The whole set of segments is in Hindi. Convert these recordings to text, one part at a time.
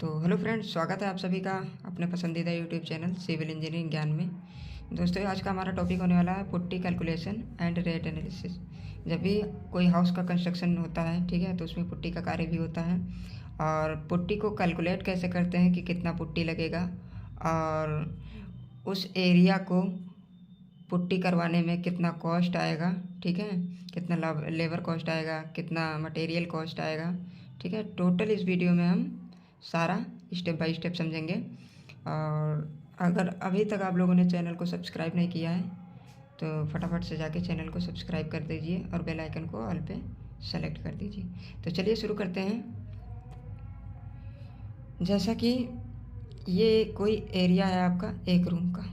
तो हेलो फ्रेंड्स, स्वागत है आप सभी का अपने पसंदीदा यूट्यूब चैनल सिविल इंजीनियरिंग ज्ञान में। दोस्तों, आज का हमारा टॉपिक होने वाला है putty calculation and rate analysis. जब भी कोई हाउस का कंस्ट्रक्शन होता है, ठीक है, तो उसमें पुट्टी का कार्य भी होता है। और पुट्टी को कैलकुलेट कैसे करते हैं कि कितना पुट्टी लगेगा, और उस एरिया को पुट्टी करवाने में कितना कॉस्ट आएगा, ठीक है, कितना लेबर कॉस्ट आएगा, कितना मटेरियल कॉस्ट आएगा, ठीक है। टोटल इस वीडियो में हम सारा स्टेप बाय स्टेप समझेंगे। और अगर अभी तक आप लोगों ने चैनल को सब्सक्राइब नहीं किया है तो फटाफट से जाके चैनल को सब्सक्राइब कर दीजिए और बेल आइकन को ऑल पे सेलेक्ट कर दीजिए। तो चलिए शुरू करते हैं। जैसा कि ये कोई एरिया है आपका एक रूम का,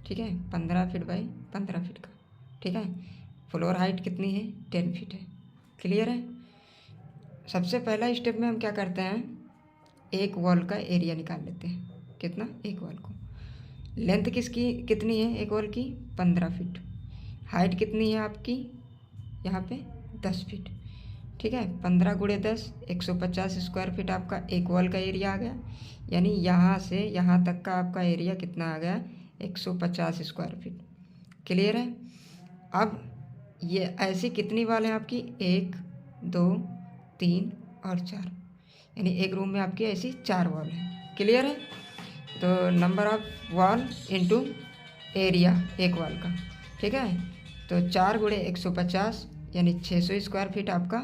ठीक है, 15 फीट बाई 15 फीट का, ठीक है। फ्लोर हाइट कितनी है? 10 फीट है। क्लियर है। सबसे पहला स्टेप में हम क्या करते हैं, एक वॉल का एरिया निकाल लेते हैं। कितना? एक वॉल को। लेंथ किसकी कितनी है एक वॉल की? 15 फीट। हाइट कितनी है आपकी यहाँ पे? 10 फीट, ठीक है। 15 गुणे 10 150 स्क्वायर फीट आपका एक वॉल का एरिया आ गया। यानी यहाँ से यहाँ तक का आपका एरिया कितना आ गया? 150 स्क्वायर फीट। क्लियर है। अब ये ऐसी कितनी वॉल है आपकी? 1 2 3 और 4, यानी एक रूम में आपकी ऐसी 4 वॉल है। क्लियर है। तो number of wall into area एक वॉल का, ठीक है। तो 4 गुणे 150 यानी 600 स्क्वायर फीट आपका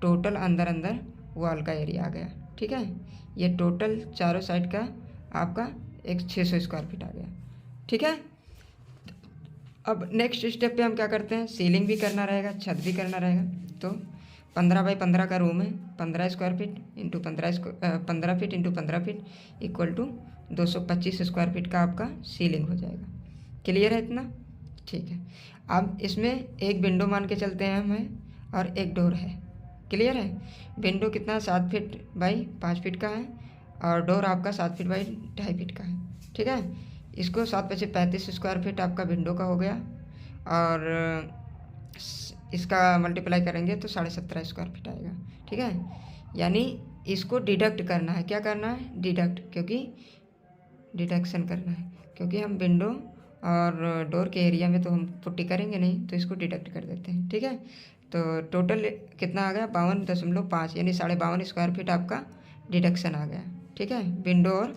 टोटल अंदर वॉल का एरिया आ गया, ठीक है। ये टोटल चारों साइड का आपका 600 स्क्वायर फीट आ गया, ठीक है। अब नेक्स्ट स्टेप पे हम क्या करते हैं, सीलिंग भी करना रहेगा, छत भी करना रहेगा। तो 15 बाई 15 का रूम है, 15 square feet into 15 feet into 15 feet equal to 225 square feet का आपका सीलिंग हो जाएगा। क्लियर है इतना? ठीक है। अब इसमें एक विंडो मान के चलते हैं हमें, और एक डोर है। क्लियर है। विंडो कितना? 7 फीट बाई 5 फीट का है, और डोर आपका 7 फीट बाई 2.5 फीट का है, ठीक है। इसको 7 × 35 स्क्वायर फीट आपका विंडो का हो गया, और इसका मल्टीप्लाई करेंगे तो 17.5 स्क्वायर फीट आएगा, ठीक है। यानी इसको डिडक्ट करना है। क्या करना है? डिडक्ट, क्योंकि डिडक्शन करना है, क्योंकि हम विंडो और डोर के एरिया में तो हम पुट्टी करेंगे नहीं, तो इसको डिडक्ट कर देते हैं, ठीक है। तो टोटल कितना आ गया? 52.5, यानी 52.5 स्क्वायर फीट आपका डिडक्शन आ गया, ठीक है, विंडो और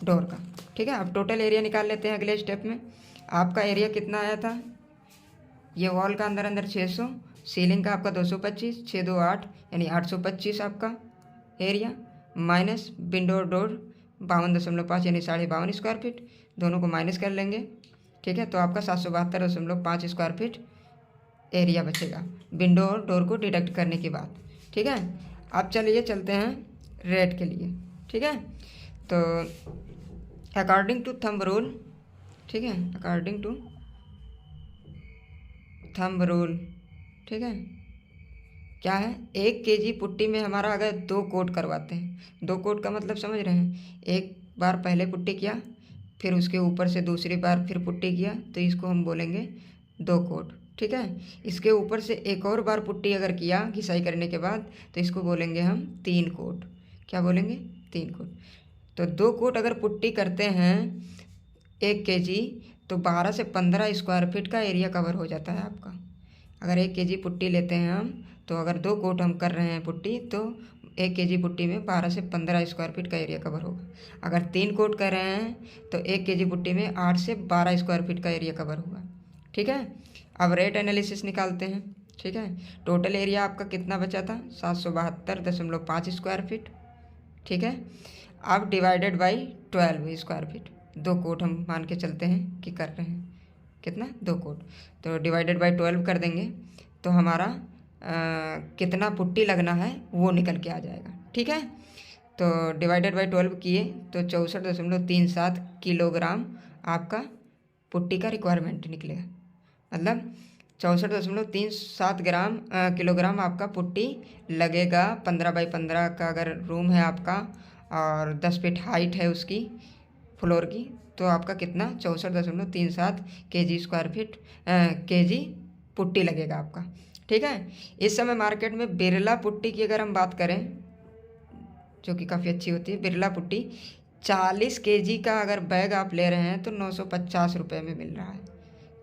डोर का, ठीक है। अब टोटल एरिया निकाल लेते हैं अगले स्टेप में। आपका एरिया कितना आया था? ये वॉल का अंदर 600, सीलिंग का आपका 225, 6 2 8 यानी 825 आपका एरिया, माइनस विंडो और डोर 52.5 यानी 52.5 स्क्वायर फीट, दोनों को माइनस कर लेंगे, ठीक है। तो आपका 772.5 स्क्वायर फीट एरिया बचेगा विंडो और डोर को डिडक्ट करने के बाद, ठीक है। अब चलिए चलते हैं रेट के लिए, ठीक है। तो अकॉर्डिंग टू थंब रूल, ठीक है, अकॉर्डिंग टू थंब रूल, ठीक है, क्या है? 1 kg पुट्टी में हमारा अगर 2 कोट करवाते हैं, 2 कोट का मतलब समझ रहे हैं, एक बार पहले पुट्टी किया, फिर उसके ऊपर से दूसरी बार फिर पुट्टी किया, तो इसको हम बोलेंगे 2 कोट, ठीक है। इसके ऊपर से एक और बार पुट्टी अगर किया घिसाई करने के बाद, तो इसको बोलेंगे हम 3 कोट। क्या बोलेंगे? 3 कोट। तो 2 कोट अगर पुट्टी करते हैं 1 kg, तो 12 से 15 स्क्वायर फीट का एरिया कवर हो जाता है आपका। अगर 1 kg पुट्टी लेते हैं हम, तो अगर 2 कोट हम कर रहे हैं पुट्टी, तो 1 kg पुट्टी में 12 से 15 स्क्वायर फीट का एरिया कवर होगा। अगर 3 कोट कर रहे हैं तो 1 kg पुट्टी में 8 से 12 स्क्वायर फीट का एरिया कवर होगा, ठीक है। अब रेट एनालिसिस निकालते हैं, ठीक है। टोटल एरिया आपका कितना बचा था? 772.5 स्क्वायर फीट, ठीक है। अब divided by 12 square feet, 2 coat हम मान के चलते हैं कि कर रहे हैं, कितना? 2 कोट। तो डिवाइडेड बाई 12 कर देंगे तो हमारा कितना पुट्टी लगना है वो निकल के आ जाएगा, ठीक है। तो डिवाइडेड बाई 12 किए तो 64.37 किलोग्राम आपका पुट्टी का रिक्वायरमेंट निकलेगा। मतलब 64.37 किलोग्राम आपका पुट्टी लगेगा। 15 बाई 15 का अगर रूम है आपका, और 10 फीट हाइट है उसकी फ्लोर की, तो आपका कितना? 64.37 kg square feet kg putty लगेगा आपका, ठीक है। इस समय मार्केट में बिरला पुट्टी की अगर हम बात करें, जो कि काफ़ी अच्छी होती है। बिरला पुट्टी 40 केजी का अगर बैग आप ले रहे हैं तो 950 रुपये में मिल रहा है।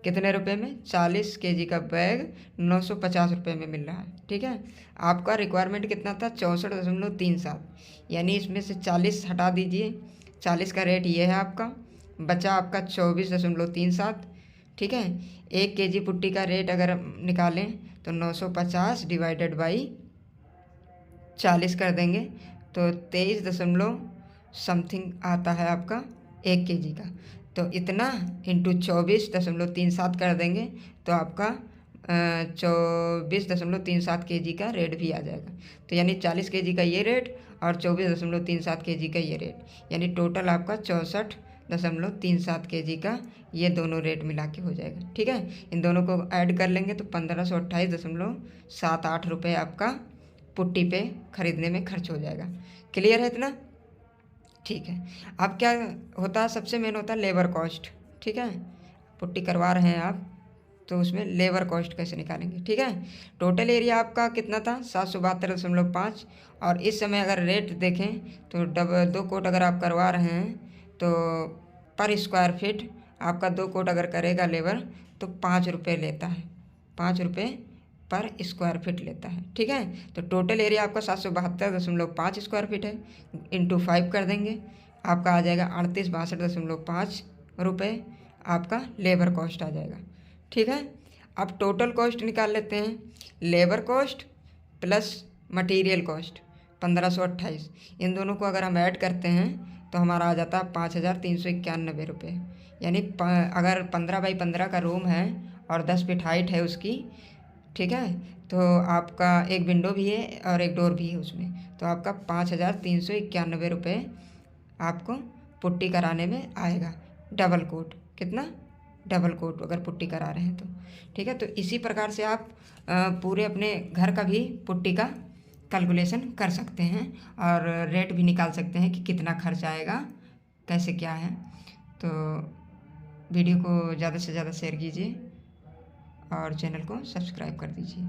कितने रुपए में? 40 केजी का बैग 950 रुपये में मिल रहा है। ठीक है, आपका रिक्वायरमेंट कितना था? 64.37, यानी इसमें से 40 हटा दीजिए। 40 का रेट ये है आपका, बचा आपका 24.37। ठीक है, 1 केजी पुट्टी का रेट अगर निकालें तो 950 डिवाइडेड बाई 40 कर देंगे तो 23 दशमलव समथिंग आता है आपका 1 केजी का। तो इतना इंटू 24.37 कर देंगे तो आपका 24.37 केजी का रेट भी आ जाएगा। तो यानी 40 केजी का ये रेट और 24.37 केजी का ये रेट, यानी टोटल आपका 64.37 केजी का ये दोनों रेट मिला के हो जाएगा। ठीक है, इन दोनों को ऐड कर लेंगे तो 1528.78 रुपये आपका पुट्टी पे ख़रीदने में खर्च हो जाएगा। क्लियर है इतना? ठीक है, अब क्या होता है, सबसे मेन होता है लेबर कॉस्ट। ठीक है, पुट्टी करवा रहे हैं आप तो उसमें लेबर कॉस्ट कैसे निकालेंगे। ठीक है, टोटल एरिया आपका कितना था? 772.5, और इस समय अगर रेट देखें तो 2 कोट अगर आप करवा रहे हैं तो पर स्क्वायर फीट आपका 2 कोट अगर करेगा लेबर तो 5 रुपये लेता है, 5 रुपये पर स्क्वायर फीट लेता है। ठीक है, तो टोटल एरिया आपका 772.5 स्क्वायर फीट है, इंटू 5 कर देंगे, आपका आ जाएगा 3862.5 रुपये आपका लेबर कॉस्ट आ जाएगा। ठीक है, अब टोटल कॉस्ट निकाल लेते हैं। Labour cost plus material cost 1528, इन दोनों को अगर हम ऐड करते हैं तो हमारा आ जाता है 5391 रुपये। यानी अगर 15 बाई 15 का रूम है और 10 फीट हाइट है उसकी, ठीक है, तो आपका एक विंडो भी है और एक डोर भी है उसमें, तो आपका 5391 रुपये आपको पुट्टी कराने में आएगा। डबल कोट, कितना? डबल कोट अगर पुट्टी करा रहे हैं तो। ठीक है, तो इसी प्रकार से आप पूरे अपने घर का भी पुट्टी का कैलकुलेशन कर सकते हैं और रेट भी निकाल सकते हैं कि कितना खर्च आएगा, कैसे क्या है। तो वीडियो को ज़्यादा से ज़्यादा शेयर कीजिए और चैनल को सब्सक्राइब कर दीजिए।